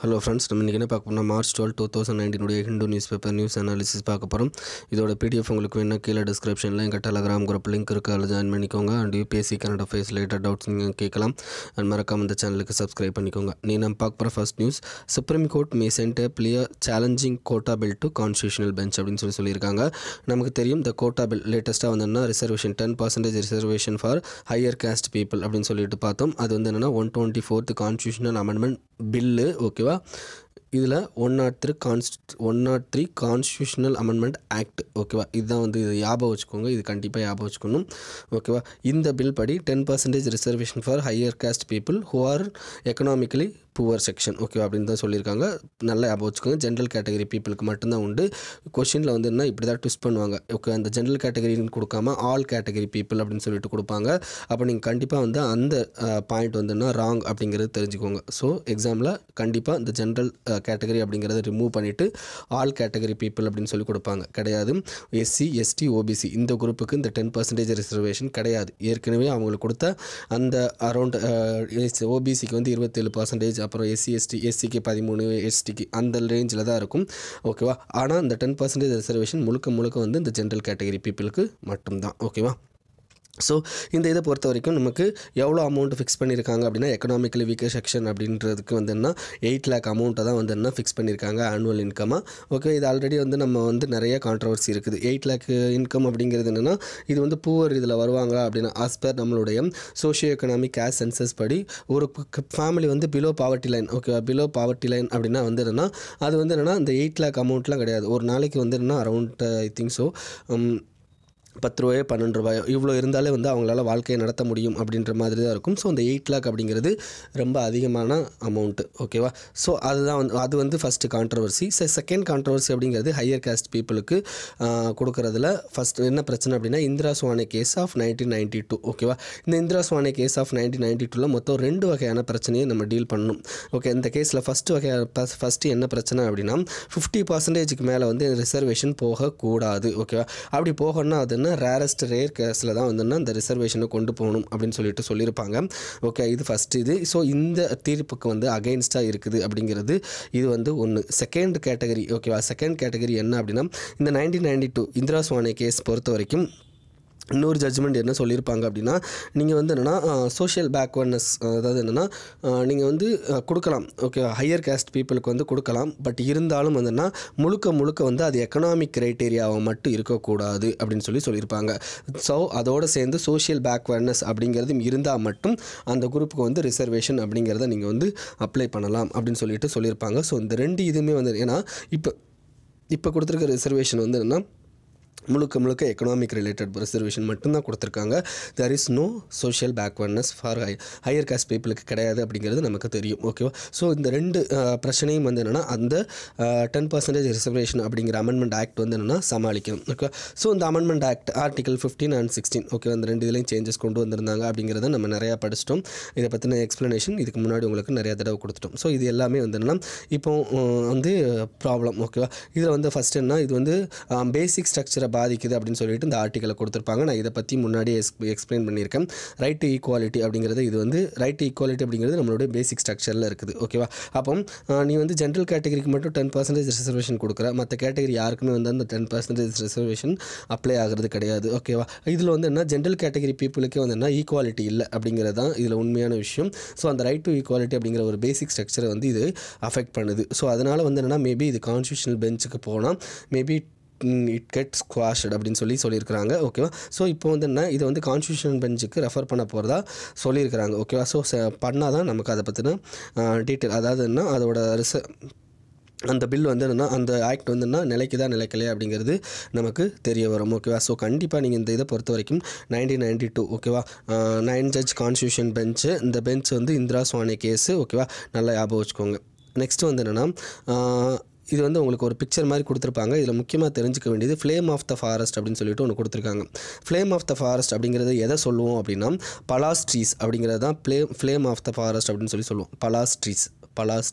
Hello friends, நம்ம இன்றைக்கி என்ன பார்க்க போனால் March 12, 2019 Hindu news paper news analysis பார்க்க போகிறோம். இதோட பிடிஎஃப் உங்களுக்கு வேணும் கீழே டிஸ்கிரிப்ஷனில் எங்கள் டெலகிராம் குரூப் லிங்க் இருக்குது, அதில் ஜாயின் பண்ணிக்கோங்க. அண்ட் யூபிஎஸ்சி கனடா ஃபேஸ் ரிலேட்டட் டவுட்ஸ் நீங்கள் கேட்கலாம். அண்ட் மறக்காம இந்த சேனலுக்கு சப்ஸ்கிரைப் பண்ணிக்கோங்க. நம்ம பார்க்க போகிற first news, supreme court may send a plea challenging quota bill to constitutional bench அப்படின்னு சொல்லியிருக்காங்க. நமக்கு தெரியும் இந்த கோட்டா பில் லேட்டஸ்ட்டாக என்னன்னா reservation 10% reservation for higher caste people அப்படின்னு சொல்லிட்டு பார்த்தோம். அது என்னென்னா 124th கான்ஸ்டியூஷனல் அமெண்ட்மெண்ட் பில்லு. ஓகேவா, இதில் 103 கான்ஸ்டியூஷனல் அமெண்ட்மெண்ட் ஆக்ட். ஓகேவா, இதுதான் இது ஞாபகம் வச்சுக்கோங்க, இது கண்டிப்பாக ஞாபகம் வச்சுக்கணும். ஓகேவா, இந்த பில் படி 10% reservation for higher caste people who are economically poor section. ஓகேவா, அப்படின்னு தான் சொல்லியிருக்காங்க. நல்லா ஞாபகம் வச்சுக்கோங்க. ஜென்ரல் கேட்டகரி பீப்புளுக்கு மட்டும்தான் உண்டு. கொஷினில் என்ன இப்படி தான் ட்விஸ்ட் பண்ணுவாங்க. ஓகே, அந்த ஜென்ரல் கேட்டகரின்னு கொடுக்காம ஆல் கேட்டகரி பீப்புள் அப்படின்னு சொல்லிட்டு கொடுப்பாங்க. அப்போ நீங்கள் கண்டிப்பாக அந்த பாயிண்ட் ராங் அப்படிங்கிறது தெரிஞ்சுக்கோங்க. ஸோ எக்ஸாமில் கண்டிப்பாக இந்த ஜென்ரல் கேட்டகரி அப்படிங்கிறத ரிமூவ் பண்ணிவிட்டு ஆல் கேட்டகரி பீப்புள் அப்படின்னு சொல்லி கொடுப்பாங்க. கிடையாது. எஸ்சி, எஸ்டி, ஓபிசி இந்த குரூப்புக்கு இந்த 10% ரிசர்வேஷன் கிடையாது. ஏற்கனவே அவங்களுக்கு கொடுத்த அந்த அரௌண்ட் ஓபிசிக்கு 27%, அப்புறம் எஸ்சிக்கு 13, எஸ்டிக்கு அந்த ரேஞ்சில் தான் இருக்கும். ஓகேவா, ஆனால் இந்த 10% ரிசர்வேஷன் முழுக்க இந்த ஜென்ரல் கேட்டகரி பீப்புளுக்கு மட்டும்தான். ஓகேவா, ஸோ இந்த இதை பொறுத்த வரைக்கும் நமக்கு எவ்வளோ அமௌண்ட் ஃபிக்ஸ் பண்ணியிருக்காங்க அப்படின்னா, எக்கனாமிக்கலி வீக்கர் செக்ஷன் அப்படின்றதுக்கு 8 lakh அமௌண்ட்டை தான் ஃபிக்ஸ் பண்ணியிருக்காங்க ஆனுவல் இன்கமாக. ஓகே, இது ஆல்ரெடி நம்ம நிறைய கான்ட்ரவர்சி இருக்குது. 8 lakh இன்கம் அப்படிங்கிறது என்னென்னா, இது பூவர் இதில் வருவாங்களா அப்படின்னா, ஆஸ் பர் நம்மளுடைய சோஷியோ எக்கனாமிக் கேஸ் சென்சஸ் படி ஒரு family below poverty line. Okay, below poverty line அப்படின்னா என்னென்னா, அது என்னென்னா இந்த 8 lakh அமௌண்ட்லாம் கிடையாது. ஒரு நாளைக்கு என்னென்னா அரௌண்ட் ஐ திங்க் ஸோ 10 ரூபாயோ 12 ரூபாயோ இவ்வளோ இருந்தாலே அவங்களால வாழ்க்கையை நடத்த முடியும் அப்படின்ற மாதிரி தான் இருக்கும். ஸோ அந்த 8 lakh அப்படிங்கிறது ரொம்ப அதிகமான அமௌண்ட்டு. ஓகேவா, ஸோ அதுதான் அது ஃபஸ்ட்டு கான்ட்ரவர்சி. செகண்ட் கான்ட்ரவர்சி அப்படிங்கிறது ஹையர் காஸ்ட் பீப்புளுக்கு கொடுக்குறதுல ஃபஸ்ட்டு என்ன பிரச்சனை அப்படின்னா, இந்திரா சுவானே கேஸ் ஆஃப் 1992. ஓகேவா, இந்த இந்திரா சுவானே கேஸ் ஆஃப் 1992 மொத்தம் 2 வகையான பிரச்சனையை நம்ம டீல் பண்ணணும். ஓகே, இந்த கேஸில் ஃபஸ்ட்டு என்ன பிரச்சனை அப்படின்னா, 50%க்கு மேலே ரிசர்வேஷன் போகக்கூடாது. ஓகேவா, அப்படி போகணும்னா அது ரேரஸ்ட் ரேர் கேஸில் தான் இந்த ரிசர்வேஷனை கொண்டு போகணும் அப்படின்னு சொல்லியிருப்பாங்க. ஓகே, இது ஃபஸ்ட்டு இது. ஸோ இந்த தீர்ப்புக்கு அகைன்ஸ்டாக இருக்குது அப்படிங்கிறது இது ஒன்று. Second category. ஓகேவா, செகண்ட் கேட்டகரி என்ன அப்படின்னா, இந்த 1992 இந்திரா சுவானே கேஸ் பொறுத்த வரைக்கும் இன்னொரு ஜட்ஜ்மெண்ட் என்ன சொல்லியிருப்பாங்க அப்படின்னா, நீங்கள் என்னென்னா சோஷியல் பேக்வர்ட்னஸ், அதாவது என்னென்னா நீங்கள் கொடுக்கலாம். ஓகே, ஹையர் காஸ்ட் பீப்புளுக்கு கொடுக்கலாம். பட் இருந்தாலும் முழுக்க அது எக்கனாமிக் க்ரைட்டீரியாவை மட்டும் இருக்கக்கூடாது அப்படின்னு சொல்லியிருப்பாங்க. ஸோ அதோடு சேர்ந்து சோஷியல் பேக்வர்ட்னஸ் அப்படிங்கிறது இருந்தால் மட்டும் அந்த குரூப்புக்கு ரிசர்வேஷன் அப்படிங்கிறத நீங்கள் அப்ளை பண்ணலாம் அப்படின்னு சொல்லியிருப்பாங்க. ஸோ இந்த 2 இதுவுமே ஏன்னா இப்போ கொடுத்துருக்க ரிசர்வேஷன் என்னென்னா முழுக்க எக்கனாமிக் ரிலேட்டட் ரிசர்வேஷன் மட்டும்தான் கொடுத்துருக்காங்க. There is no social backwardness for higher caste பீப்புளுக்கு கிடையாது அப்படிங்கிறது நமக்கு தெரியும். ஓகேவா, ஸோ இந்த 2 பிரச்சனையும் என்னென்னா அந்த 10% ரிசர்வேஷன் அப்படிங்கிற அமெண்ட்மெண்ட் ஆக்ட் என்னென்னா சமாளிக்கணும். ஓகே, ஸோ இந்த amendment act article 15 and 16 okay, அந்த 2 இதுலையும் சேஞ்சஸ் கொண்டு வந்திருந்தாங்க அப்படிங்கிறத நம்ம நிறையா படிச்சிட்டோம். இதை பற்றின எக்ஸ்ப்ளனேஷன் இதுக்கு முன்னாடி உங்களுக்கு நிறையா தடவை கொடுத்துட்டோம். ஸோ இது எல்லாமே என்னென்னா இப்போ ப்ராப்ளம். ஓகேவா, இதில் ஃபஸ்ட் என்ன, இது பேசிக் ஸ்ட்ரக்சரை பாதிக்குது அப்படின்னு சொல்லிட்டு இந்த ஆர்டிக்கலை கொடுத்துருப்பாங்க. நான் இதை பற்றி முன்னாடியே எக்ஸ்பிளைன் பண்ணியிருக்கேன். ரைட் டு ஈக்குவாலிட்டி அப்படிங்கிறது இது ரைட் டு ஈக்குவாலிட்டி அப்படிங்கிறது நம்மளுடைய பேசிக் ஸ்ட்ரக்சரில் இருக்குது. ஓகேவா, அப்போ நீ ஜென்ரல் கேட்டகரிக்கு மட்டும் 10% ரிசர்வேஷன் கொடுக்குற, மற்ற கேட்டகரி யாருக்குமே அந்த 10% ரிசர்வேஷன் அப்ளை ஆகிறது கிடையாது. ஓகேவா, இதில் என்ன ஜென்ரல் கேட்டகரி பீப்புளுக்கே ஈக்குவாலிட்டி இல்லை அப்படிங்கிறது தான் இதில் உண்மையான விஷயம். ஸோ அந்த ரைட் டு ஈக்குவாலிட்டி அப்படிங்கிற ஒரு பேசிக் ஸ்ட்ரக்சரை இது அஃபெக்ட் பண்ணுது. ஸோ அதனால் என்னென்னா மேபி இது கான்ஸ்டியூஷனல் பெஞ்சுக்கு போனால் மேபி இட் கெட் ஸ்குவாஷ்ட் அப்படின்னு சொல்லியிருக்கிறாங்க. ஓகேவா, ஸோ இப்போ என்ன இதை கான்ஸ்டியூஷன் பெஞ்சுக்கு ரெஃபர் பண்ண போகிறதா சொல்லியிருக்கிறாங்க. ஓகேவா, ஸோ பண்ணால் தான் நமக்கு அதை பற்றின டீட்டெயில், அதாவது என்ன அதோட அந்த பில் என்னென்னா அந்த ஆக்ட் நிலைக்கலையா அப்படிங்கிறது நமக்கு தெரிய வரும். ஓகேவா, ஸோ கண்டிப்பாக நீங்கள் இந்த இதை பொறுத்த வரைக்கும் 1992 ஓகேவா 9 ஜட்ஜ் கான்ஸ்டியூஷன் பெஞ்சு, இந்த பெஞ்ச் இந்திரா சுவானே கேஸு. ஓகேவா, நல்லா ஞாபகம் வச்சுக்கோங்க. நெக்ஸ்ட் என்னென்னா இது உங்களுக்கு ஒரு பிக்சர் மாதிரி கொடுத்துருப்பாங்க. இதில் முக்கியமாக தெரிஞ்சுக்க வேண்டியது ஃப்ளேம் ஆஃப் த ஃபாரஸ்ட் அப்படின்னு சொல்லிட்டு ஒன்று கொடுத்துருக்காங்க. ஃப்ளேம் ஆஃப் த ஃபாரஸ்ட் அப்படிங்கிறது எதை சொல்லுவோம் அப்படின்னா, பலாஸ் ட்ரீஸ் அப்படிங்கிறது தான் ஃப்ளேம் ஆஃப் த ஃபாரஸ்ட் அப்படின்னு சொல்லுவோம். Fellas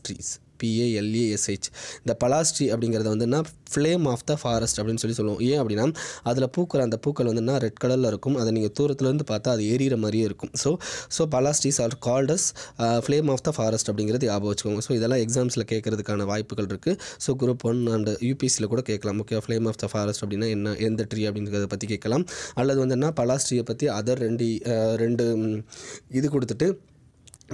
trees PALASH. இந்த பலாஸ் ட்ரீ அப்படிங்கிறத வந்துன்னா ஃப்ளேம் ஆஃப் த ஃபாரஸ்ட் அப்படின்னு சொல்லுவோம். ஏன் அப்படின்னா அதில் பூக்கிற அந்த பூக்கள் வந்துன்னா ரெட் கலரில் இருக்கும். அதை நீங்கள் தூரத்துலேருந்து பார்த்தா அது எரியிற மாதிரியே இருக்கும். So palash trees are called as flame of the forest அப்படிங்கிறது ஞாபகம் வச்சுக்கோங்க. ஸோ இதெல்லாம் எக்ஸாம்ஸில் கேட்கறதுக்கான வாய்ப்புகள் இருக்குது. ஸோ குரூப் 1 அண்ட் UPSCயில் கூட கேட்கலாம். Okay, flame of the forest அப்படின்னா என்ன, எந்த ட்ரீ அப்படிங்கிறத பற்றி கேட்கலாம். அல்லது வந்துன்னா பலாஸ் ட்ரீயை பற்றி அதர் ரெண்டு இது கொடுத்துட்டு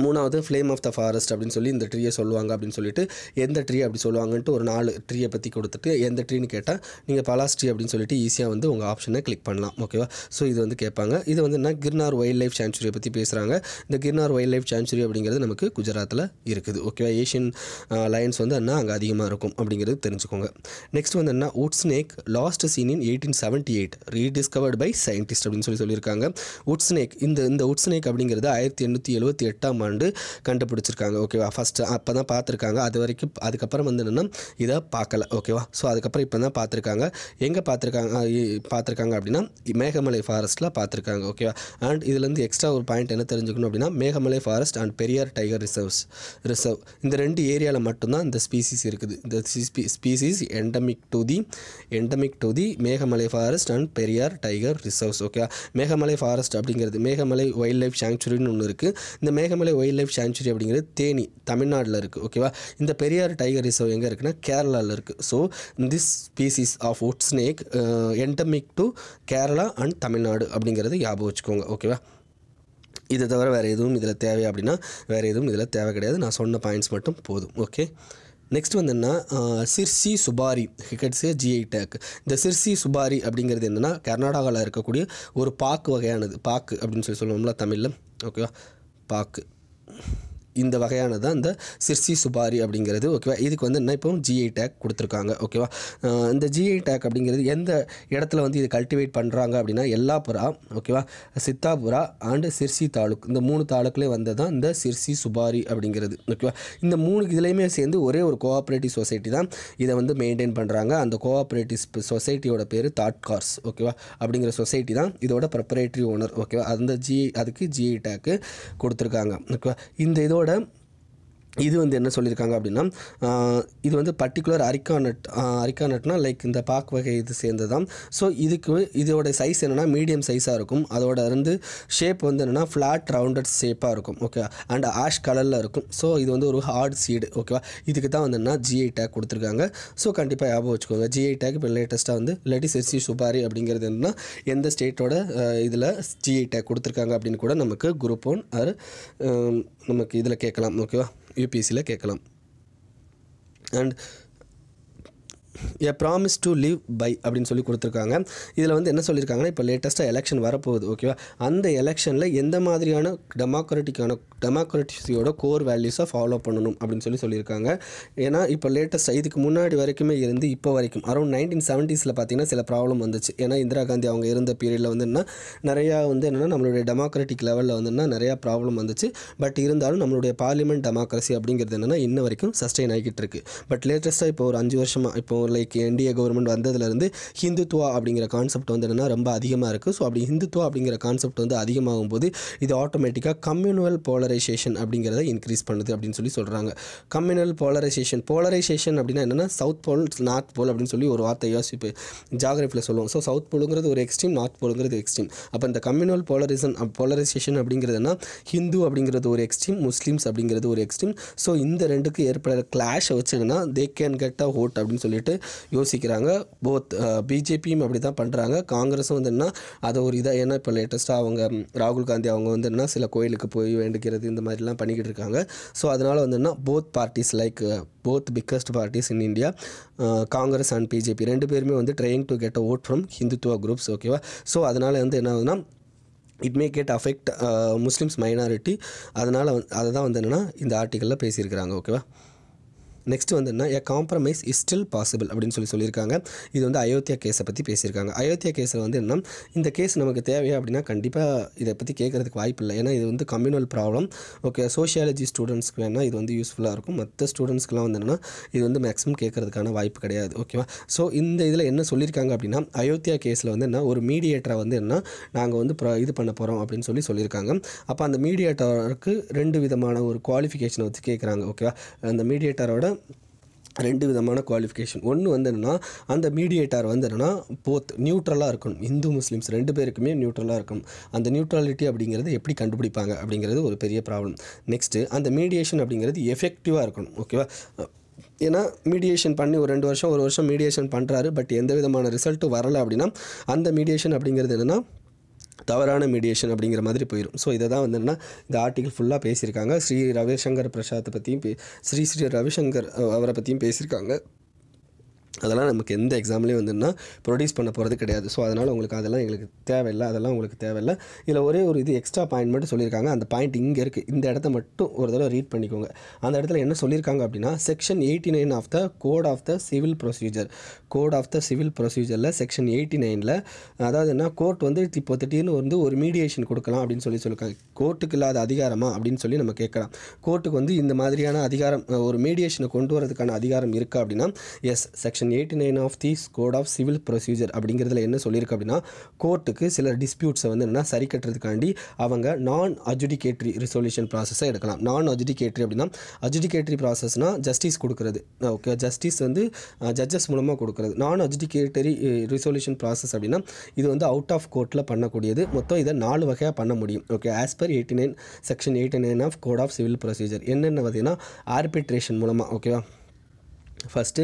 மூணாவது ஃப்ளேம் ஆஃப் த ஃபாரஸ்ட் அப்படின்னு சொல்லி இந்த ட்ரீயை சொல்லுவாங்க அப்படின்னு சொல்லிட்டு எந்த ட்ரீ அப்படி சொல்லுவாங்கன்ட்டு ஒரு 4 ட்ரீயை பற்றி கொடுத்துட்டு எந்த ட்ரீன்னு கேட்டால் நீங்கள் பலாஸ் ட்ரீ அப்படின்னு சொல்லிட்டு ஈஸியாக வந்து உங்கள் ஆப்ஷனை கிளிக் பண்ணலாம். ஓகேவா? ஸோ இது வந்து கேட்பாங்க. இது வந்து என்ன, கிர்னார் வைல்ட் லைஃப் சான்ச்சுரியை பற்றி பேசுகிறாங்க. இந்த கிர்னார் வைல்ட் லைஃப் சான்ச்சுரி அப்படிங்கிறது நமக்கு குஜராத்தில் இருக்குது. ஓகேவா? ஏஷியன் லயன்ஸ் வந்து என்ன அங்கே அதிகமாக இருக்கும் அப்படிங்கிறது தெரிஞ்சுக்கோங்க. நெக்ஸ்ட் வந்து என்ன, wood snake last seen in 1878 rediscovered by scientist அப்படின்னு சொல்லியிருக்காங்க. வுட் ஸ்னேக் இந்த வுட் ஸ்னேக் அப்படிங்கிறது 1878 ஆண்டு கண்டுபிடிச்சிருக்காங்க. ஓகேவா? ஃபஸ்ட்டு அப்போ தான் பார்த்துருக்காங்க. அதுக்கப்புறம் வந்து என்னென்னா இதை பார்க்கல. ஓகேவா? ஸோ அதுக்கப்புறம் இப்போ தான் பார்த்துருக்காங்க. எங்கே பார்த்துருக்காங்க அப்படின்னா மேகமலை ஃபாரஸ்ட்டில் பார்த்துருக்காங்க. ஓகேவா? அண்ட் இதுலேருந்து எக்ஸ்ட்ரா ஒரு பாயிண்ட் என்ன தெரிஞ்சுக்கணும் அப்படின்னா Meghamalai forest and Periyar tiger reserve இந்த 2 ஏரியாவில் மட்டும்தான் இந்த ஸ்பீசிஸ் இருக்குது. இந்த species endemic to the Meghamalai forest and Periyar tiger reserves. ஓகேவா? மேகமலை ஃபாரஸ்ட் அப்படிங்கிறது மேகமலை வைல்ட் லைஃப் சாங்சுரின்னு ஒன்று இருக்குது. இந்த மேகமலை வைல்ட் லைஃப் சாங்சுரி அப்படிங்கிறது தேனி தமிழ்நாட்டில் இருக்குது. ஓகேவா? இந்த பெரியார் டைகர் ரிசர்வ் எங்கே இருக்குன்னா கேரளாவில் இருக்குது. So this species of wood snake endemic to Kerala and Tamil Nadu அப்படிங்கிறது ஞாபகம் வச்சுக்கோங்க. ஓகேவா? இதை தவிர வேறு எதுவும் இதில் தேவை அப்படின்னா வேறு எதுவும் இதில் தேவை கிடையாது. நான் சொன்ன பாயிண்ட்ஸ் மட்டும் போதும். ஓகே, நெக்ஸ்ட் வந்து என்ன, சிர்சி சுபாரி கிட்ஸே GI டேக். இந்த சிர்சி சுபாரி அப்படிங்கிறது என்னென்னா கர்நாடகாவில் இருக்கக்கூடிய ஒரு பாக்கு வகையானது. பாக்கு அப்படின்னு சொல்லுவோம்ல தமிழில். ஓகேவா? பாக்கு இந்த வகையானது தான் இந்த சிர்சி சுபாரி அப்படிங்கிறது. ஓகேவா? இதுக்கு வந்து என்ன இப்போ GI டேக் கொடுத்துருக்காங்க. ஓகேவா? இந்த GI டேக் அப்படிங்கிறது எந்த இடத்துல வந்து இது கல்டிவேட் பண்ணுறாங்க அப்படின்னா எல்லாப்புரா, ஓகேவா, சித்தாபுரா அண்டு சிர்சி தாலுக் இந்த 3 தாலுக்குலேயே வந்தது தான் இந்த சிர்சி சுபாரி அப்படிங்கிறது. ஓகேவா? இந்த 3 இதுலேயுமே சேர்ந்து ஒரே ஒரு கோஆப்ரேட்டிவ் சொசைட்டி தான் இதை வந்து மெயின்டைன் பண்ணுறாங்க. அந்த கோஆப்ரேட்டிவ் சொசைட்டியோட பேர் தாட்கார்ஸ். ஓகேவா? அப்படிங்கிற சொசைட்டி தான் இதோட ப்ரப்பரேட்டரி ஓனர். ஓகேவா? அதுக்கு GI டேக்கு கொடுத்துருக்காங்க. ஓகேவா? இந்த இதோட இது வந்து என்ன சொல்லியிருக்காங்க அப்படின்னா இது வந்து பர்டிகுலர் அரிக்கானட்னா லைக் இந்த பாக் வகை இது சேர்ந்து தான். ஸோ இதோட சைஸ் என்னென்னா மீடியம் சைஸாக இருக்கும். அதோட இருந்து ஷேப் வந்து என்னென்னா ஃப்ளாட் ரவுண்டட் ஷேப்பாக இருக்கும். ஓகே, அண்ட் ஆஷ் கலரில் இருக்கும். ஸோ இது வந்து ஒரு ஹார்ட் சீடு. ஓகேவா? இதுக்கு தான் வந்து என்ன GI டேக் கொடுத்துருக்காங்க. ஸோ கண்டிப்பாக ஞாபகம் வச்சுக்கோங்க. GI டேக் இப்போ லேட்டஸ்ட்டாக வந்து இல்லாட்டி சிர்சி சுபாரி அப்படிங்கிறது என்னன்னா எந்த ஸ்டேட்டோட இதில் GI டேக் கொடுத்துருக்காங்க அப்படின்னு கூட நமக்கு குரூப் 1 ஆர் நமக்கு இதில் கேட்கலாம். ஓகேவா? UPSCயில் கேட்கலாம். And promise to live by அப்படின்னு சொல்லி கொடுத்துருக்காங்க. இதில் வந்து என்ன சொல்லியிருக்காங்கன்னா இப்போ லேட்டஸ்ட்டாக எலெக்ஷன் வரப்போகுது. ஓகேவா? அந்த எலெக்ஷனில் எந்த மாதிரியான டெமோக்ரட்டிஸியோட கோர் வேல்யூஸை ஃபாலோ பண்ணணும் அப்படின்னு சொல்லியிருக்காங்க. ஏன்னா இப்போ லேட்டஸ்ட்டாக இதுக்கு முன்னாடி வரைக்குமே இருந்து இப்போ வரைக்கும் அரௌண்ட் 1970s பார்த்தீங்கன்னா சில ப்ராப்ளம் வந்துச்சு. ஏன்னா இந்திரா காந்தி அவங்க இருந்த பீரியடில் வந்து நிறையா வந்து என்னென்னா நம்மளுடைய டெமோக்ராட்டிக் லெவலில் வந்து நிறையா ப்ராப்ளம் வந்துச்சு. பட் இருந்தாலும் நம்மளுடைய பார்லிமெண்ட் டெமோக்ரஸி அப்படிங்கிறது என்னென்னா இன்ன வரைக்கும் சஸ்டெயின் ஆகிட்டு இருக்கு. பட் லேட்டஸ்ட்டாக இப்போ ஒரு 5 வருஷமாக இப்போ லைக் NDA கவர்மெண்ட் வந்ததுலேருந்து ஹிந்துத்துவா அப்படிங்கிற கான்செப்ட் வந்து என்னென்னா ரொம்ப அதிகமாக இருக்குது. ஸோ அப்படி ஹிந்துத்துவா அப்படிங்கிற கான்செப்ட் வந்து அதிகமாகும் போது இது ஆட்டோமேட்டிக்காக கம்யூனல் போலரைசேஷன் அப்படிங்கிறத இன்க்ரீஸ் பண்ணுது அப்படின்னு சொல்கிறாங்க. கம்யூனல் போலரைசேஷன் அப்படின்னா என்னென்னா சவுத் போல் நார்த் போல் அப்படின்னு சொல்லி ஒரு வார்த்தை யோசிப்பு ஜாகிரபியில் சொல்லுவோம். ஸோ சவுத் போலுங்கிறது ஒரு எக்ஸ்ட்ரீம், நார்த் போலுங்கிறது எக்ஸ்ட்ரீம். அப்போ இந்த கம்யூனல் போலரைசேஷன் அப்படிங்கிறதுனா ஹிந்து அப்படிங்கிறது ஒரு எக்ஸ்ட்ரீம், முஸ்லீம்ஸ் அப்படிங்கிறது ஒரு எக்ஸ்ட்ரீம். ஸோ இந்த ரெண்டுக்கு ஏற்படுற கிளாஷை வச்சு என்னன்னா they can get a vote அப்படின்னு சொல்லிட்டு யோசிக்கிறாங்க. போத் பிஜேபியும் அப்படி தான் பண்ணுறாங்க, காங்கிரஸும் வந்து என்ன அதை ஒரு இதாக. ஏன்னா இப்போ லேட்டஸ்ட்டாக அவங்க ராகுல் காந்தி அவங்க வந்து என்ன சில கோயிலுக்கு போய் வேண்டிக்கிறது இந்த மாதிரிலாம் பண்ணிக்கிட்டு இருக்காங்க. ஸோ அதனால் வந்து என்ன both parties like both biggest parties in India Congress and BJP 2 பேருமே வந்து trying to get a vote from Hindutva groups. ஓகேவா? ஸோ அதனால் வந்து என்ன ஆகுதுன்னா it may get affect Muslims minority. அதனால் அதை தான் வந்து என்னென்னா இந்த ஆர்டிக்கலில் பேசியிருக்கிறாங்க. ஓகேவா? நெக்ஸ்ட் வந்து என்ன, எ காம்ப்ரமைஸ் இஸ் ஸ்டில் பாசிபிள் அப்படின்னு சொல்லியிருக்காங்க. இது வந்து அயோத்தியா கேஸை பற்றி பேசியிருக்காங்க. அயோத்தியா கேஸில் வந்து என்ன, இந்த கேஸ் நமக்கு தேவையா அப்படின்னா கண்டிப்பாக இதை பற்றி கேட்குறதுக்கு வாய்ப்பு இல்லை. ஏன்னா இது வந்து கம்யூனல் ப்ராப்ளம். ஓகே, சோஷியாலஜி ஸ்டூடெண்ட்ஸ்க்கு வேணால் இது வந்து யூஸ்ஃபுல்லாக இருக்கும். மற்ற ஸ்டூடெண்ட்ஸ்க்குலாம் வந்து என்னென்னா இது வந்து மேக்ஸிமம் கேட்குறதுக்கான வாய்ப்பு கிடையாது. ஓகேவா? ஸோ இந்த இதில் என்ன சொல்லியிருக்காங்க அப்படின்னா அயோத்தியா கேஸில் வந்து என்ன ஒரு மீடியேட்டரை வந்து என்ன நாங்கள் வந்து இது பண்ண போகிறோம் அப்படின்னு சொல்லியிருக்காங்க. அப்போ அந்த மீடியேட்டருக்கு 2 விதமான ஒரு குவாலிஃபிகேஷனை வச்சு கேட்குறாங்க. ஓகேவா? அந்த மீடியேட்டரோட ரெண்டு விதமான குவாலிஃபிகேஷன். ஒன்று வந்து என்னென்னா அந்த மீடியேட்டர் வந்து என்னென்னா போத் நியூட்ரலாக இருக்கணும், இந்து முஸ்லீம்ஸ் ரெண்டு பேருக்குமே நியூட்ரலாக இருக்கணும். அந்த நியூட்ரலிட்டி அப்படிங்கிறது எப்படி கண்டுபிடிப்பாங்க அப்படிங்கிறது ஒரு பெரிய ப்ராப்ளம். நெக்ஸ்ட்டு அந்த மீடியேஷன் அப்படிங்கிறது எஃபெக்டிவாக இருக்கணும். ஓகேவா? ஏன்னா மீடியேஷன் பண்ணி ஒரு 2 வருஷம் 1 வருஷம் மீடியேஷன் பண்ணுறாரு, பட் எந்த விதமான ரிசல்ட்டும் வரலை அப்படின்னா அந்த மீடியேஷன் அப்படிங்கிறது என்னென்னா தவறான மீடியேஷன் அப்படிங்கிற மாதிரி போயிடும். ஸோ இதை தான் வந்து என்னென்னா இந்த ஆர்டிகல் ஃபுல்லாக பேசியிருக்காங்க. ஸ்ரீ ரவிசங்கர் பிரசாத்தை பற்றியும் ஸ்ரீ ரவிசங்கர் அவரை பற்றியும் பேசியிருக்காங்க. அதெல்லாம் நமக்கு எந்த எக்ஸாம்லேயும் வந்துன்னா ப்ரொடியூஸ் பண்ண போகிறது கிடையாது. ஸோ அதனால் உங்களுக்கு அதெல்லாம் எங்களுக்கு தேவையில்லை, அதெல்லாம் உங்களுக்கு தேவையில்லை. இதில் ஒரே ஒரு இது எக்ஸ்ட்ரா பாயிண்ட் மட்டும் சொல்லியிருக்காங்க. அந்த பாயிண்ட் இங்கே இருக்குது, இந்த இடத்த மட்டும் ஒரு தடவை ரீட் பண்ணிக்கோங்க. அந்த இடத்துல என்ன சொல்லியிருக்காங்க அப்படின்னா section 89 of the code of the civil procedure, code of the civil ப்ரொசீஜரில் செக்ஷன் 89ல் அதாவது என்ன கோர்ட் வந்து இப்போ திடீர்னு வந்து ஒரு மீடியேஷன் கொடுக்கலாம் அப்படின்னு சொல்லியிருக்காங்க. கோர்ட்டுக்கு இல்லாத அதிகாரமா அப்படின்னு சொல்லி நம்ம கேட்கலாம். கோர்ட்டுக்கு வந்து இந்த மாதிரியான அதிகாரம் ஒரு மீடியேஷனை கொண்டு வரதுக்கான அதிகாரம் இருக்கா அப்படின்னா yes, section 89 of the code of civil procedure அப்படிங்கிறதுல என்ன சொல்லியிருக்கு அப்படின்னா கோர்ட்டுக்கு சில டிஸ்பியூட்ஸை வந்து என்னென்னா சரி கட்டுறதுக்காண்டி அவங்க நான் அஜுடிகேட்ரி ரிசொல்யூஷன் ப்ராசஸை எடுக்கலாம். நான் அஜுடிகேட்ரி அப்படின்னா அஜுடிகேட்ரி ப்ராசஸ்னால் ஜஸ்டிஸ் கொடுக்குறது. ஓகே, ஜஸ்டிஸ் வந்து ஜட்ஜஸ் மூலமாக கொடுக்குறது. நான் அஜுடிகேட்டரி ரிசொல்யூஷன் ப்ராசஸ் அப்படின்னா இது வந்து அவுட் ஆஃப் கோர்ட்டில் பண்ணக்கூடியது. மொத்தம் இதை 4 வகையாக பண்ண முடியும். Okay, as per 89 section 89 of code of civil procedure என்னென்ன பார்த்தீங்கன்னா ஆர்பிட்ரேஷன் மூலமாக. ஓகேவா? ஃபஸ்ட்டு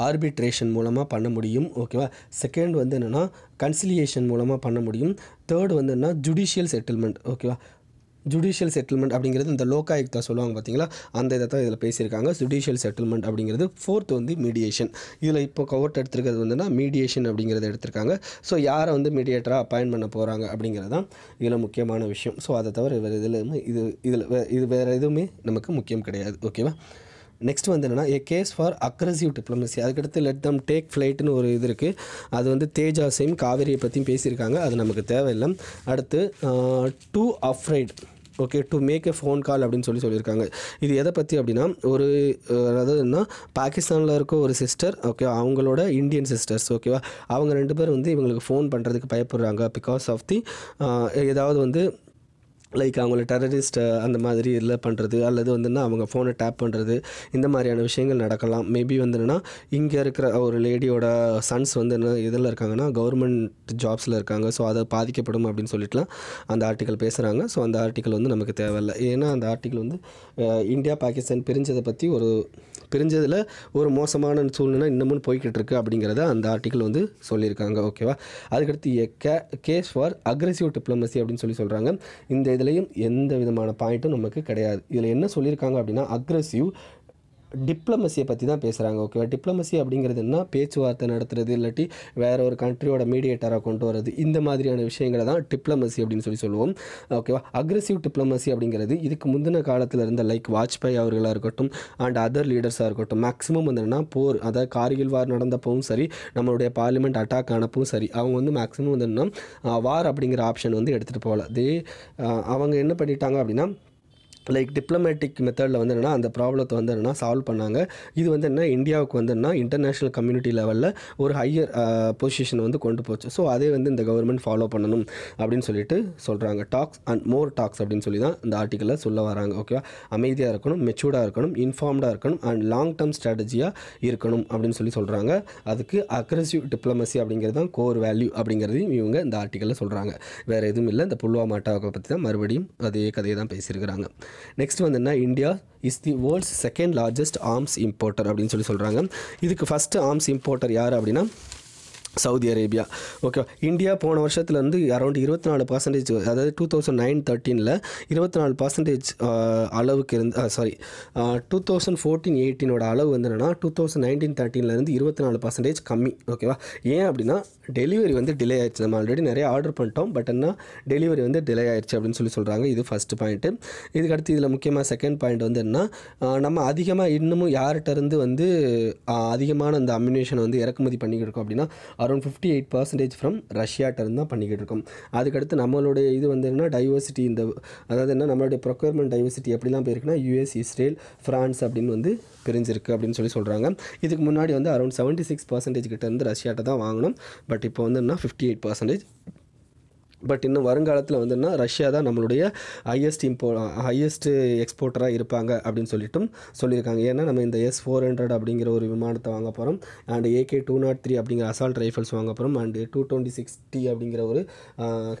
ஆர்பிட்ரேஷன் மூலமாக பண்ண முடியும். ஓகேவா? செகண்ட் வந்து என்னென்னா கன்சிலியேஷன் மூலமாக பண்ண முடியும். தேர்ட் வந்து என்னென்னா ஜுடிஷியல் செட்டில்மெண்ட். ஓகேவா? ஜுடிஷியல் செட்டில்மெண்ட் அப்படிங்கிறது இந்த லோகாயுக்தா சொல்லுவாங்க பார்த்தீங்களா, அந்த இதை தான் இதில் பேசியிருக்காங்க. ஜுடிஷியல் செட்டில்மெண்ட் அப்படிங்கிறது. ஃபோர்த் வந்து மீடியேஷன். இதில் இப்போ கோர்ட் எடுத்துருக்கிறது வந்துன்னா மீடியேஷன் அப்படிங்கிறத எடுத்திருக்காங்க. ஸோ யாரை வந்து மீடியேட்டராக அப்பாயின்ட் பண்ண போகிறாங்க அப்படிங்கிறது தான் இதில் முக்கியமான விஷயம். ஸோ அதை தவிர வேறு இது வேறு எதுவுமே நமக்கு முக்கியம் கிடையாது. ஓகேவா? நெக்ஸ்ட் வந்து என்னென்னா ஏ கேஸ் ஃபார் அக்ரெசிவ் டிப்ளமசி. அதுக்கடுத்து லெட் தம் டேக் ஃப்ளைட்னு ஒரு இது இருக்குது. அது வந்து தேஜாஸையும் காவேரியை பற்றியும் பேசியிருக்காங்க. அது நமக்கு தேவையில்லை. அடுத்து too afraid. Okay, to make a phone call அப்படின்னு சொல்லியிருக்காங்க. இது எதை பற்றி அப்படின்னா ஒரு அதாவதுன்னா பாகிஸ்தானில் இருக்க ஒரு சிஸ்டர், ஓகே, அவங்களோட இந்தியன் சிஸ்டர்ஸ், ஓகேவா, அவங்க 2 பேர் வந்து இவங்களுக்கு ஃபோன் பண்ணுறதுக்கு பயப்படுறாங்க பிகாஸ் ஆஃப் தி ஏதாவது வந்து லைக் அவங்கள டெரரிஸ்ட் அந்த மாதிரி இதில் பண்ணுறது அல்லது வந்துன்னா அவங்க ஃபோனை டேப் பண்ணுறது இந்த மாதிரியான விஷயங்கள் நடக்கலாம். மேபி வந்து என்னென்னா இங்கே இருக்கிற ஒரு லேடியோட சன்ஸ் வந்து என்ன இதில் இருக்காங்கன்னா கவர்மெண்ட் ஜாப்ஸில் இருக்காங்க. ஸோ அதை பாதிக்கப்படும் அப்படின்னு சொல்லிட்டுலாம் அந்த ஆர்டிக்கல் பேசுகிறாங்க. ஸோ அந்த ஆர்டிக்கல் வந்து நமக்கு தேவையில்லை. ஏன்னா அந்த ஆர்டிக்கல் வந்து இந்தியா பாகிஸ்தான் பிரிஞ்சதை பற்றி பிரிஞ்சதில் ஒரு மோசமான சூழ்நிலை இன்னமும் போய்கிட்டு இருக்குது அப்படிங்கிறத அந்த ஆர்டிக்கல் வந்து சொல்லியிருக்காங்க. ஓகேவா? அதுக்கடுத்து கேஸ் ஃபார் அக்ரெசிவ் டிப்ளமசி அப்படின்னு சொல்கிறாங்க. இந்த இதுலேயும் எந்த விதமான பாயிண்ட்டும் நமக்கு கிடையாது. இதில் என்ன சொல்லியிருக்காங்க அப்படின்னா அக்ரெசிவ் டிப்ளமசியை பற்றி தான் பேசுகிறாங்க. ஓகேவா? டிப்ளமசி அப்படிங்கிறது என்ன, பேச்சுவார்த்தை நடத்துறது இல்லாட்டி வேற ஒரு கண்ட்ரியோட மீடியேட்டராக கொண்டு வரது, இந்த மாதிரியான விஷயங்களை தான் டிப்ளமசி அப்படின்னு சொல்லுவோம். ஓகேவா? அக்ரெசிவ் டிப்ளமசி அப்படிங்கிறது இதுக்கு முந்தின காலத்தில் இருந்த லைக் வாஜ்பாய் அவர்களாக இருக்கட்டும் அண்ட் அதர் லீடர்ஸாக இருக்கட்டும் மேக்ஸிமம் வந்து என்னென்னா போர், அதாவது கார்கில் வார் நடந்தப்பவும் சரி நம்மளுடைய பார்லிமெண்ட் அட்டாக் ஆனப்பவும் சரி அவங்க வந்து மேக்ஸிமம் வந்து என்னன்னா வார் அப்படிங்கிற ஆப்ஷன் வந்து எடுத்துகிட்டு போகல. அவங்க என்ன பண்ணிட்டாங்க அப்படின்னா லைக் டிப்ளமேட்டிக் மெத்தடில் வந்து என்னென்னா அந்த ப்ராப்ளத்தை வந்து என்னென்னா சால்வ் பண்ணாங்க. இது வந்து என்ன இந்தியாவுக்கு வந்து என்ன இன்டர்நேஷ்னல் கம்யூனிட்டி லெவலில் ஒரு ஹையர் பொசிஷன் வந்து கொண்டு போச்சு. ஸோ அதே வந்து இந்த கவர்மெண்ட் ஃபாலோ பண்ணணும் அப்படின்னு சொல்லிட்டு சொல்கிறாங்க. டாக்ஸ் அண்ட் மோர் டாக்ஸ் அப்படின்னு சொல்லி தான் இந்த ஆர்டிக்கலில் சொல்ல வராங்க. ஓகேவா? அமைதியாக இருக்கணும், மெச்சூர்டாக இருக்கணும், இன்ஃபார்ம்டாக இருக்கணும் அண்ட் லாங் டேர்ம் ஸ்ட்ராட்டஜியாக இருக்கணும் அப்படின்னு சொல்கிறாங்க. அதுக்கு அக்ரெசிவ் டிப்ளமசி அப்படிங்கிறது தான் கோர் வேல்யூ அப்படிங்கிறதையும் இவங்க இந்த ஆர்டிக்கலில் சொல்கிறாங்க. வேறு எதுவும் இல்லை. இந்த புல்வாமா அட்டாக்கை பற்றி தான் மறுபடியும் அதே கதையை தான் பேசியிருக்கிறாங்க. நெக்ஸ்ட் வந்து என்ன India is the world's second largest arms importer அப்படின்னு சொல்கிறாங்க. இதுக்கு ஃபஸ்ட்டு ஆர்ம்ஸ் இம்போர்ட்டர் யார் அப்படின்னா சவுதி அரேபியா. ஓகே, இந்தியா போன வருஷத்துலேருந்து அரௌண்ட் 24%, அதாவது 2009-13 24% அளவுக்கு இருந்து 2014-18 அளவு வந்து என்னென்னா 2019-13 24% கம்மி. ஓகேவா? ஏன் அப்படின்னா டெலிவரி வந்து டிலே ஆயிடுச்சு. நம்ம ஆல்ரெடி நிறைய ஆர்டர் பண்ணிட்டோம், பட் என்ன டெலிவரி வந்து டிலே ஆயிடுச்சு அப்படின்னு சொல்கிறாங்க. இது ஃபஸ்ட்டு பாயிண்ட்டு. இதுக்கடுத்து இதில் முக்கியமாக செகண்ட் பாயிண்ட் வந்து என்ன, நம்ம அதிகமாக இன்னமும் யார்கிட்ட இருந்து வந்து அதிகமான அந்த அம்யூனேஷன் வந்து இறக்குமதி பண்ணிக்கிட்டு இருக்கோம் அப்படின்னா அரௌண்ட் 58% ஃப்ரம் ரஷ்யாட்டிருந்து தான் பண்ணிக்கிட்டு இருக்கோம். அதுக்கடுத்து நம்மளுடைய இது வந்து என்ன டைவர்சிட்டி, இந்த அதாவது என்ன நம்மளுடைய ப்ரொக்யூர்மெண்ட் டைவர்சிட்டி எப்படிலாம் போயிருக்குன்னா யூஎஸ், இஸ்ரேல், ஃப்ரான்ஸ் அப்படின்னு வந்து பிரிஞ்சிருக்கு அப்படின்னு சொல்கிறாங்க. இதுக்கு முன்னாடி வந்து அரௌண்ட் 76% கிட்ட இருந்து ரஷ்யாட்ட தான் வாங்கணும். பட் இப்போ வந்து என்ன 58% பட் இன்னும் வருங்காலத்தில் வந்துன்னா ரஷ்யா தான் நம்மளுடைய ஹையஸ்ட் எக்ஸ்போர்ட்டராக இருப்பாங்க அப்படின்னு சொல்லியிருக்காங்க. ஏன்னா நம்ம இந்த S-400 அப்படிங்கிற ஒரு விமானத்தை வாங்க போகிறோம், அண்ட் AK-203 அப்படிங்கிற அசால்ட் ரைஃபிள்ஸ் வாங்க போகிறோம், அண்டு 220-60 அப்படிங்கிற ஒரு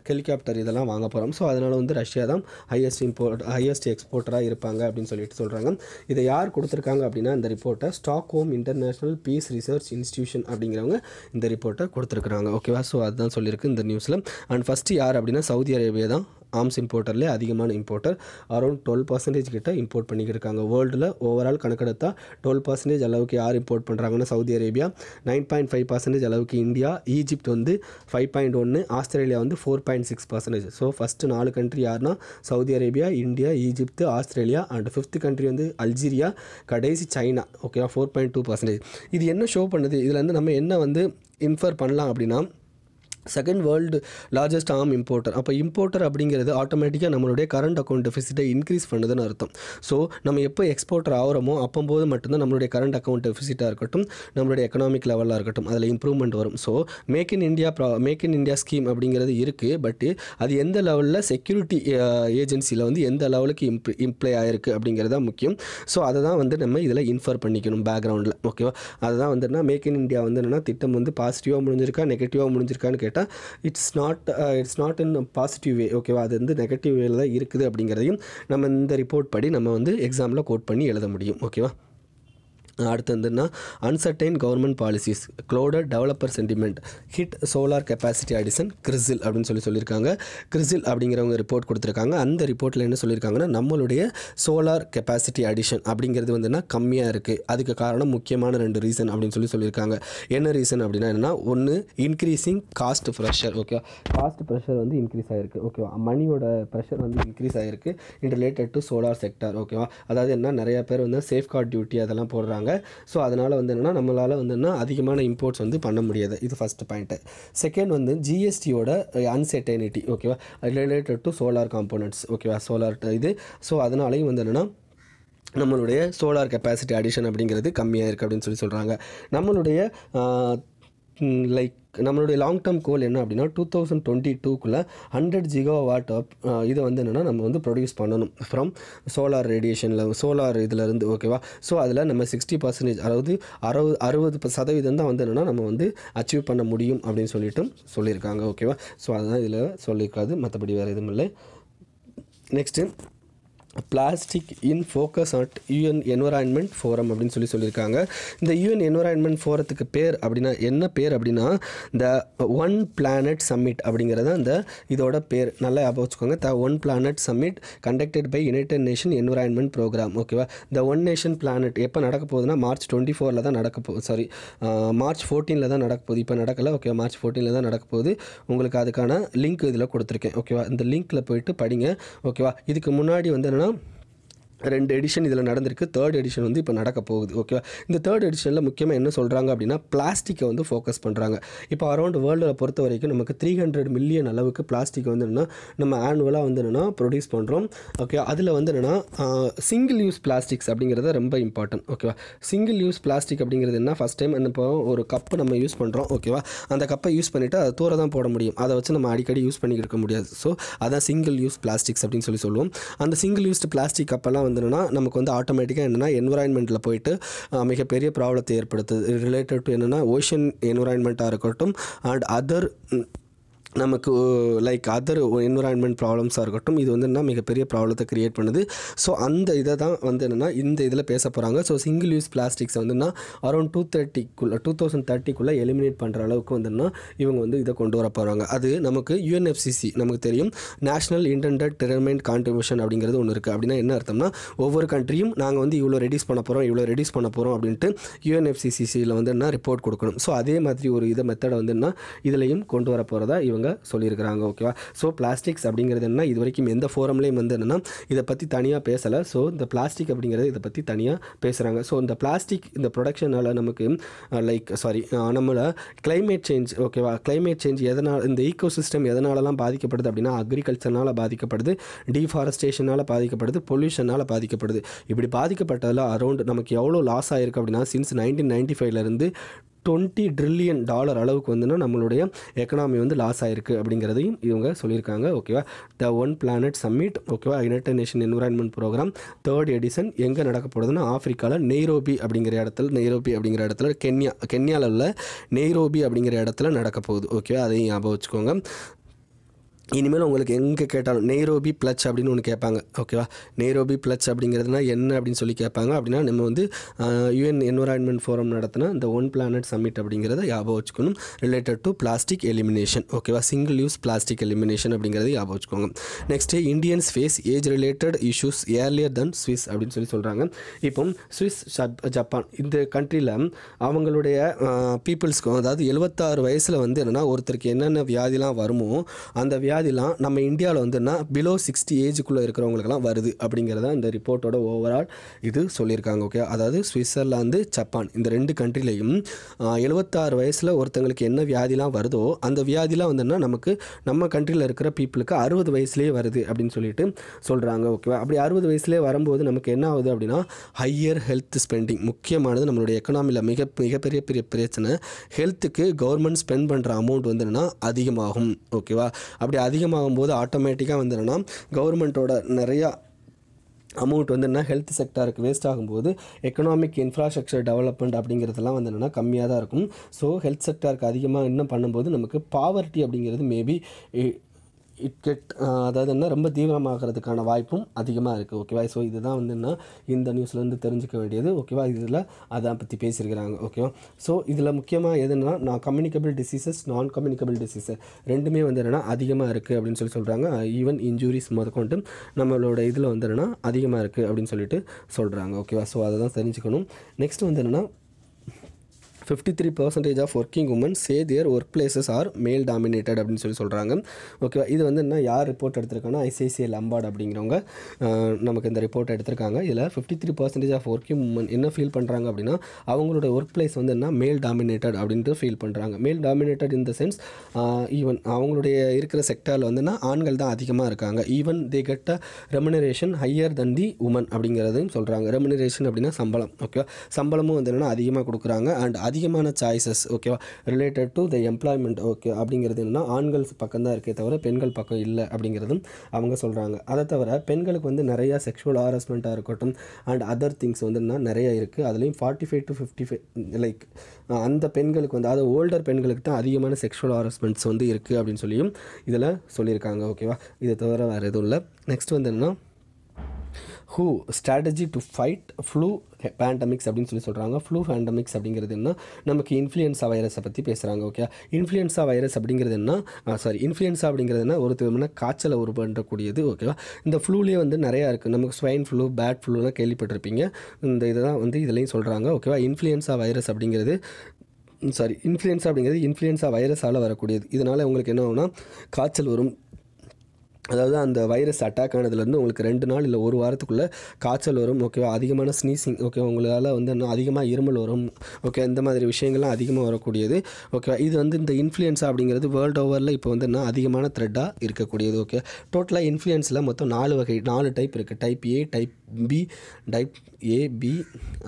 ஹெலிகாப்டர் இதெல்லாம் வாங்க போகிறோம். ஸோ அதனால் வந்து ரஷ்யா தான் ஹையஸ்ட் எக்ஸ்போர்ட்டராக இருப்பாங்க அப்படின்னு சொல்கிறாங்க. இதை யார் கொடுத்துருக்காங்க அப்படின்னா இந்த ரிப்போர்ட்டை Stockholm international peace research institution அப்படிங்கிறவங்க இந்த ரிப்போர்ட்டை கொடுத்துருக்குறாங்க. ஓகேவா? ஸோ அதுதான் சொல்லியிருக்கு இந்த நியூஸில். அண்ட் ஃபஸ்ட்டு யார் அப்படின்னா சவுதி அரேபியா தான் ஆர்ம்ஸ் இம்போர்ட்டர்லேயே அதிகமான இம்போர்ட்டர். அரௌண்ட் 12% கிட்ட இம்போர்ட் பண்ணிக்கிட்டு இருக்காங்க. வேர்ல்டில் ஓவரால் கணக்கெடுத்தால் 12% அளவுக்கு யார் இம்போர்ட் பண்ணுறாங்கன்னா சவுதி அரேபியா, 9.5% அளவுக்கு இந்தியா, ஈஜிப்ட் வந்து 5.1, ஆஸ்திரேலியா வந்து 4.6%. ஸோ ஃபஸ்ட்டு 4 கண்ட்ரி யாருன்னா Saudi Arabia, India, Egypt, Australia, and 5th country வந்து அல்ஜீரியா, கடைசி சைனா. ஓகேவா? 4.2%. இது என்ன ஷோ பண்ணுது? இதில் வந்து நம்ம என்ன வந்து இன்ஃபர் பண்ணலாம் அப்படின்னா second world largest arm importer. அப்போ இம்போர்ட்டர் அப்படிங்கிறது ஆட்டோமேட்டிக்காக நம்மளுடைய கரண்ட் அக்கௌண்ட் டெஃபிசிட்டை இன்க்ரீஸ் பண்ணுதுன்னு அர்த்தம். ஸோ நம்ம எப்போ எக்ஸ்போர்ட்டர் ஆகிறோமோ அப்போது மட்டும்தான் நம்மளுடைய கரண்ட் அக்கௌண்ட் டெஃபிசிட்டாக இருக்கட்டும், நம்மளுடைய எக்கனாமிக் லெவலாக இருக்கட்டும், அதில் இம்ப்ரூவ்மெண்ட் வரும். So make in India scheme அப்படிங்கிறது இருக்குது. பட்டு அது எந்த லெவலில் செக்யூரிட்டி ஏஜென்சியில் வந்து எந்த லெவலுக்கு இம்ப்ளை ஆகிருக்கு அப்படிங்கிறது தான் முக்கியம். ஸோ அதை தான் வந்து நம்ம இதில் இன்ஃபர் பண்ணிக்கணும் பேக்ரவுண்டில். ஓகேவா? அதுதான் வந்துன்னா மேக் இன் இந்தியா வந்து என்னென்னா திட்டம் வந்து பாசிட்டிவாக முடிஞ்சிருக்கா நெகட்டிவாக முடிஞ்சிருக்கான்னு கேட்டால் it's not in positive way. ஓகேவா? அது வந்து நெகட்டிவ் வேல தான் இருக்குது அப்படிங்கிறதையும் நம்ம இந்த ரிப்போர்ட் படி நம்ம வந்து எக்ஸாமில் கோட் பண்ணி எழுத முடியும். ஓகேவா? அடுத்து வந்துன்னா uncertain government policies clouded developer sentiment hit solar capacity addition CRISIL அப்படின்னு சொல்லியிருக்காங்க. கிறிசில் அப்படிங்கிறவங்க ரிப்போர்ட் கொடுத்துருக்காங்க. அந்த ரிப்போர்ட்டில் என்ன சொல்லியிருக்காங்கன்னா நம்மளுடைய சோலார் கெப்பாசிட்டி அடிஷன் அப்படிங்கிறது வந்துன்னா கம்மியாக இருக்குது. அதுக்கு காரணம் முக்கியமான 2 ரீசன் அப்படின்னு சொல்லியிருக்காங்க. என்ன ரீசன் அப்படின்னா என்னென்னா, ஒன்று இன்க்ரீஸிங் காஸ்ட் ப்ரெஷர். ஓகேவா? காஸ்ட் ப்ரெஷர் வந்து இன்க்ரீஸ் ஆகிருக்கு. ஓகேவா? மணியோட ப்ரெஷர் வந்து இன்க்ரீஸ் ஆகிருக்கு இன் ரிலேட்டட் டு சோலார் செக்டார். ஓகேவா? அதாவது என்ன, நிறைய பேர் வந்து சேஃப்கார்ட் டியூட்டி அதெல்லாம் போடுறாங்க. ஸோ அதனால் வந்து என்னென்னா நம்மளால் வந்து என்ன அதிகமான இம்போர்ட்ஸ் வந்து பண்ண முடியாது. இது ஃபஸ்ட்டு பாயிண்ட்டு. செகண்ட் வந்து ஜிஎஸ்டியோட அன்சர்டைனிட்டி. ஓகேவா? Related to solar components. ஓகேவா? சோலார் இது. ஸோ அதனாலையும் வந்து என்னென்னா நம்மளுடைய சோலார் கெப்பாசிட்டி அடிஷன் அப்படிங்கிறது கம்மியாக இருக்குது அப்படின்னு சொல்கிறாங்க. நம்மளுடைய லாங் டேர்ம் கோல் என்ன அப்படின்னா 2022க்குள்ளே 100 GW இதை வந்து என்னென்னா நம்ம வந்து ப்ரொடியூஸ் பண்ணணும் ஃப்ரம் சோலார் ரேடியேஷனில், சோலார் இதிலேருந்து. ஓகேவா? ஸோ அதில் நம்ம 60%, அதாவது 60% தான் வந்து என்னென்னா நம்ம வந்து அச்சீவ் பண்ண முடியும் அப்படின்னு சொல்லியிருக்காங்க. ஓகேவா? ஸோ அதுதான் இதில் சொல்லியிருக்காது, மற்றபடி வேறு எதுவும் இல்லை. Next plastic in focus at UN environment forum அப்படின்னு சொல்லியிருக்காங்க. இந்த UN என்வரான்மெண்ட் ஃபோரத்துக்கு பேர் அப்படின்னா என்ன பேர் அப்படின்னா த ஒன் பிளானட் சம்மிட் அப்படிங்கிறத அந்த இதோட பேர். நல்லா ஞாபகம் வச்சுக்கோங்க. The one planet summit conducted by United Nation environment programme. ஓகேவா? த ஒன் நேஷன் பிளானட் எப்போ நடக்க போகுதுன்னா மார்ச் 24 தான் நடக்க போகுது. மார்ச் 14 தான் நடக்க போகுது. இப்போ நடக்கலை. ஓகே, மார்ச் 14 தான் நடக்க போகுது. உங்களுக்கு அதுக்கான லிங்க் இதில் கொடுத்துருக்கேன். ஓகேவா? இந்த லிங்க்கில் போயிட்டு படிங்க. ஓகேவா? இதுக்கு முன்னாடி வந்து என்னென்னா 2 எடிஷன் இதில் நடந்திருக்கு. 3rd எடிஷன் வந்து இப்போ நடக்க போகுது. ஓகேவா? இந்த 3rd எடிஷனில் முக்கியமாக என்ன சொல்கிறாங்க அப்படின்னா பிளாஸ்டிக்கை வந்து ஃபோக்கஸ் பண்ணுறாங்க. இப்போ அரௌண்ட் வேர்ல்டில் பொறுத்த வரைக்கும் நமக்கு 300 மில்லியன் அளவுக்கு பிளாஸ்டிக் வந்து என்னென்னா நம்ம ஆனுவலாக வந்து என்னென்னா ப்ரொடியூஸ் பண்ணுறோம். ஓகே, அதில் வந்து என்னென்னா சிங்கிள் யூஸ் பிளாஸ்டிக்ஸ் அப்படிங்கிறது ரொம்ப இம்பார்ட்டன்ட். ஓகேவா? சிங்கிள் யூஸ் பிளாஸ்டிக் அப்படிங்கிறது என்ன, ஃபஸ்ட் டைம் இப்போ ஒரு கப்பு நம்ம யூஸ் பண்ணுறோம். ஓகேவா? அந்த கப்பை யூஸ் பண்ணிவிட்டு அதை தூர தான் போட முடியும். அதை வச்சு நம்ம அடிக்கடி யூஸ் பண்ணிக்கிட்டு இருக்க முடியாது. ஸோ அதான் சிங்கிள் யூஸ் பிளாஸ்டிக்ஸ் அப்படின்னு சொல்லுவோம். அந்த சிங்கிள் யூஸ்டு பிளாஸ்டிக் கப்பெல்லாம் வந்துன்னா நமக்கு வந்து ஆட்டோமேட்டிக்காக என்னென்னா என்வரான்மெண்ட்டில் போயிட்டு மிகப்பெரிய ப்ராப்ளத்தை ஏற்படுத்துது. ரிலேட்டட் டு என்னென்னா ஓஷன் என்வரான்மெண்ட்டாக இருக்கட்டும் அண்ட் அதர் நமக்கு அதர் என்விரான்மெண்ட் ப்ராப்ளம்ஸாக இருக்கட்டும், இது வந்து என்ன மிகப்பெரிய ப்ராப்ளத்தை க்ரியேட் பண்ணுது. ஸோ அந்த இதை தான் வந்து என்னென்னா இந்த இதில் பேச போகிறாங்க. ஸோ சிங்கிள் யூஸ் பிளாஸ்டிக்ஸ் வந்துன்னா அரௌண்ட் 2030 எலிமினேட் பண்ணுற அளவுக்கு வந்துன்னா இவங்க வந்து இதை கொண்டு வர போகிறாங்க. அது நமக்கு UNFCCC நமக்கு தெரியும், நேஷ்னல் இன்டெண்டட் டிட்டர்மைன்ட் கான்ட்ரிபியூஷன் அப்படிங்கிறது ஒன்று இருக்குது. அப்படின்னா என்ன அர்த்தம்னா ஒவ்வொரு கண்ட்ரியும் நாங்கள் வந்து இவ்வளோ ரெடியூஸ் பண்ண போகிறோம் அப்படின்ட்டு UNFCCCயில் வந்து என்ன ரிப்போர்ட் கொடுக்கணும். ஸோ அதே மாதிரி ஒரு இதை மெத்தடை வந்து என்ன இதுலேயும் கொண்டு வர போகிறதா இவங்க சொல்லியிருக்கிறாங்க. ஓகேவா? ஸோ பிளாஸ்டிக்ஸ் அப்படிங்கிறது என்ன, இது வரைக்கும் எந்த ஃபோரம்லேயும் வந்து என்னென்னா இதை பற்றி தனியாக பேசலை. ஸோ இந்த பிளாஸ்டிக் அப்படிங்கிறது இதை பற்றி தனியாக பேசுகிறாங்க. ஸோ இந்த பிளாஸ்டிக் இந்த ப்ரொடக்ஷனால் நமக்கு நம்மளை கிளைமேட் சேஞ்ச். ஓகேவா? கிளைமேட் சேஞ்ச் எதனால், இந்த ஈகோசிஸ்டம் எதனாலலாம் பாதிக்கப்படுது அப்படின்னா அக்ரிகல்ச்சர்னால் பாதிக்கப்படுது, டீஃபாரஸ்டேஷனால் பாதிக்கப்படுது, பொல்யூஷனால் பாதிக்கப்படுது. இப்படி பாதிக்கப்பட்டதில் அரௌண்ட் நமக்கு எவ்வளோ லாஸ் ஆகிருக்கு அப்படின்னா சின்ஸ் 1995 $20 trillion அளவுக்கு வந்துன்னா நம்மளுடைய எக்கனாமி வந்து லாஸ் ஆயிருக்கு அப்படிங்கிறதையும் இவங்க சொல்லியிருக்காங்க. ஓகேவா. த ஒன் பிளானட் சம்மிட், ஓகேவா, United Nation environment programme 3rd edition எங்கே நடக்க போகிறதுன்னா ஆஃப்ரிக்காவில் நெய்ரோபி அப்படிங்கிற இடத்துல கென்யாவில் உள்ள நெய்ரோபி அப்படிங்கிற இடத்துல நடக்க போகுது. ஓகேவா, அதையும் ஞாபகம் வச்சுக்கோங்க. இனிமேல் உங்களுக்கு எங்கே கேட்டாலும் நெய்ரோபி பிளச் அப்படின்னு ஒன்று கேட்பாங்க. ஓகேவா, நெய்ரோபி பிளச் அப்படிங்கிறதுனா என்ன அப்படின்னு சொல்லி கேட்பாங்க. அப்படின்னா நம்ம வந்து UN என்விரான்மெண்ட் ஃபோரம் நடத்தின இந்த ஒன் பிளானட் சம்மிட் அப்படிங்கிறத ஞாபகம் வச்சுக்கணும். Related to plastic elimination. ஓகேவா, சிங்கிள் யூஸ் பிளாஸ்டிக் எலிமினேஷன் அப்படிங்கிறத ஞாபகம் வச்சுக்கோங்க. Next Indians face age related issues earlier than Swiss அப்படின்னு சொல்கிறாங்க. இப்போ ஸ்விஸ், ஜப்பான் இந்த கண்ட்ரியில் அவங்களுடைய பீப்புள்ஸ்க்கும், அதாவது 76 வயசில் வந்து என்னென்னா ஒருத்தருக்கு என்னென்ன வியாதிலாம் வருமோ அந்த வியாதிலாம் நம்ம இந்தியாவில் வந்துன்னா பிலோ 60 ஏஜுக்குள்ளே இருக்கிறவங்களுக்கெல்லாம் வருது அப்படிங்கிறத இந்த ரிப்போர்ட்டோட ஓவரால் இது சொல்லியிருக்காங்க. ஓகே, அதாவது சுவிட்சர்லாந்து, ஜப்பான் இந்த 2 கண்ட்ரிலையும் 76 வயசில் ஒருத்தங்களுக்கு என்ன வியாதிலாம் வருதோ அந்த வியாதிலாம் வந்துன்னா நமக்கு நம்ம கண்ட்ரியில் இருக்கிற பீப்புளுக்கு 60 வயசுலேயே வருது அப்படின்னு சொல்லிட்டு சொல்கிறாங்க. ஓகேவா, அப்படி 60 வயசுலேயே வரும்போது நமக்கு என்ன ஆகுது அப்படின்னா ஹையர் ஹெல்த் ஸ்பெண்டிங். முக்கியமானது நம்மளுடைய எக்கனாமியில் மிகப்பெரிய பிரச்சனை ஹெல்த்துக்கு கவர்மெண்ட் ஸ்பெண்ட் பண்ணுற அமௌண்ட் வந்து என்னன்னா அதிகமாகும். ஓகேவா, அப்படி அதிகமாகும் போது ஆட்டோமேட்டிக்காக வந்து என்னென்னா கவர்மெண்ட்டோட நிறையா அமௌண்ட் வந்து என்ன ஹெல்த் செக்டாருக்கு வேஸ்ட் ஆகும்போது எக்கனாமிக் இன்ஃப்ராஸ்ட்ரக்சர் டெவலப்மெண்ட் அப்படிங்கிறதுலாம் வந்து என்னென்னா கம்மியாக தான் இருக்கும். ஸோ ஹெல்த் செக்டாருக்கு அதிகமாக இன்னும் பண்ணும்போது நமக்கு பாவர்ட்டி அப்படிங்கிறது மேபி அதாவது என்ன ரொம்ப தீவிரமாகிறதுக்கான வாய்ப்பும் அதிகமாக இருக்குது. ஓகேவா, ஸோ இதுதான் வந்து என்ன இந்த நியூஸ்லேருந்து தெரிஞ்சுக்க வேண்டியது. ஓகேவா, இதில் அதை பற்றி பேசியிருக்கிறாங்க. ஓகேவா, ஸோ இதில் முக்கியமாக எதுனா கம்யூனிகபிள் டிசீசஸ், நான் கம்யூனிகபிள் டிசீஸஸ் ரெண்டுமே வந்து என்னென்னா அதிகமாக இருக்குது அப்படின்னு சொல்கிறாங்க. ஈவன் இன்ஜூரிஸ் முதற்கொண்டு நம்மளோட இதில் வந்து என்னென்னா அதிகமாக இருக்குது அப்படின்னு சொல்லிட்டு சொல்கிறாங்க. ஓகேவா, ஸோ அதை தான் தெரிஞ்சுக்கணும். நெக்ஸ்ட் வந்து என்னென்னா 53% of working women say their work places are male dominated அப்படின்னு சொல்கிறாங்க. ஓகேவா, இது வந்து என்ன யார் ரிப்போர்ட் எடுத்திருக்காங்கன்னா ICICI லம்பார்ட் அப்படிங்கிறவங்க நமக்கு இந்த ரிப்போர்ட் எடுத்திருக்காங்க. இதில் 53% ஆஃப் ஒர்க்கிங் உமன் என்ன ஃபீல் பண்ணுறாங்க அப்படின்னா அவங்களோட ஒர்க் பிளேஸ் வந்து என்ன மேல் டாமினேட்டட் அப்படின்ட்டு ஃபீல் பண்ணுறாங்க. Male dominated in the sense even அவங்களுடைய இருக்கிற செக்டாரில் வந்துன்னா ஆண்கள் தான் அதிகமாக இருக்காங்க. Even they get a remuneration higher than the women அப்படிங்கிறதையும் சொல்கிறாங்க. ரெமுனரேஷன் அப்படின்னா சம்பளம். ஓகேவா, சம்பளமும் வந்து என்னென்னா அதிகமாக கொடுக்குறாங்க. அண்ட் அதிகமான சாய்ஸஸ். ஓகேவா, related to the employment. Okay, அப்படிங்கிறது என்னென்னா ஆண்கள் பக்கம் தான் இருக்கே தவிர பெண்கள் பக்கம் இல்லை அப்படிங்கிறதும் அவங்க சொல்கிறாங்க. அதை தவிர பெண்களுக்கு வந்து நிறையா செக்ஷுவல் ஹாரஸ்மெண்ட்டாக இருக்கட்டும் அண்ட் அதர் திங்ஸ் வந்து நிறையா இருக்குது. அதுலேயும் 45 to 55 லைக் அந்த பெண்களுக்கு வந்து அதாவது ஓல்டர் பெண்களுக்கு தான் அதிகமான செக்ஷுவல் ஹாரஸ்மெண்ட்ஸ் வந்து இருக்குது அப்படின்னு சொல்லியும் இதில் சொல்லியிருக்காங்க. ஓகேவா, இதை தவிர வேறு எதுவும் இல்லை. நெக்ஸ்ட் வந்து என்னென்னா WHO strategy to fight flu pandemics அப்படின்னு சொல்கிறாங்க. ஃப்ளூ பேண்டமிக்ஸ் அப்படிங்கிறது என்ன, நமக்கு இன்ஃப்ளூயன்ஸா வைரஸை பற்றி பேசுகிறாங்க. ஓகே, இன்ஃப்ளூயன்ஸா வைரஸ் அப்படிங்கிறது என்ன, இன்ஃப்ளூயன்ஸா அப்படிங்கிறது என்ன ஒரு விதமான காய்ச்சலை உருவாக்கக்கூடியது. ஓகேவா, இந்த ஃப்ளூலேயே வந்து நிறையா இருக்குது. நமக்கு ஸ்வைன் ஃப்ளூ, பேட் ஃப்ளூலாம் கேள்விப்பட்டிருப்பீங்க. இந்த இதை தான் வந்து இதுலேயும் சொல்கிறாங்க. ஓகேவா, இன்ஃப்ளூயன்ஸா வைரஸ் அப்படிங்கிறது இன்ஃப்ளூயன்ஸா வைரஸால் வரக்கூடியது. இதனால் உங்களுக்கு என்ன ஆகும்னா காய்ச்சல் வரும். அதாவது அந்த வைரஸ் அட்டாக் ஆனதுலேருந்து உங்களுக்கு 2 நாள் இல்லை 1 வாரத்துக்குள்ளே காய்ச்சல் வரும். ஓகேவா, அதிகமான ஸ்னீசிங். ஓகே, உங்களால் வந்து இன்னும் அதிகமாக இருமல் வரும். ஓகே, இந்த மாதிரி விஷயங்கள்லாம் அதிகமாக வரக்கூடியது. ஓகேவா, இது வந்து இந்த இன்ஃப்ளூயன்ஸா அப்படிங்கிறது வேர்ல்டு ஓவரில் இப்போ வந்து என்ன அதிகமான த்ரெட்டாக இருக்கக்கூடியது. ஓகே, டோட்டலாக இன்ஃப்ளூயன்ஸில் மொத்தம் 4 டைப் இருக்குது. Type A, type B, type A, B,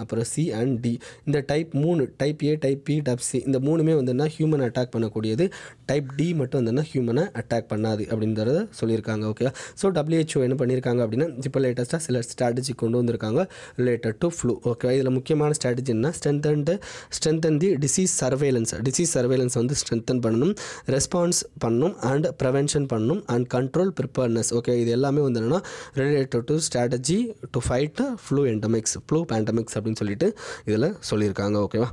அப்புறம் C அண்ட் D. இந்த type 3 type A, type B, type C இந்த 3மே வந்துன்னா ஹியூமன் அட்டாக் பண்ணக்கூடியது. டைப் D மட்டும் வந்துன்னா ஹியூமனை அட்டாக் பண்ணாது அப்படின்றத சொல்லியிருக்காங்க. ஓகே, ஸோ WHO என்ன பண்ணியிருக்காங்க அப்படின்னா இப்போ லேட்டஸ்ட்டாக சில ஸ்ட்ராட்டஜி கொண்டு வந்திருக்காங்க ரிலேட்டட் டு ஃப்ளூ. ஓகே, இதில் முக்கியமான ஸ்ட்ராட்டஜி என்ன, ஸ்ட்ரென்தன் தி டிசீஸ் சர்வேலன்ஸ் வந்து ஸ்ட்ரென்தன் பண்ணணும், ரெஸ்பான்ஸ் பண்ணணும் அண்ட் ப்ரிவென்ஷன் பண்ணணும் அண்ட் கண்ட்ரோல் ப்ரிப்பேர்னஸ். ஓகே, இது எல்லாமே வந்து என்னென்னா related to strategy to fight flu pandemics அப்படின்னு சொல்லிட்டு இதில் சொல்லியிருக்காங்க. ஓகேவா,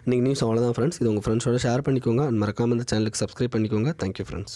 இன்றைக்கி நியூஸ் அவ்வளோதான் ஃப்ரெண்ட்ஸ். இது உங்கள் ஃப்ரெண்ட்ஸோட ஷேர் பண்ணிக்கோங்க. மறக்காமல் இந்த சேனலுக்கு சப்ஸ்கிரைப் பண்ணிக்கோங்க. Thank you friends.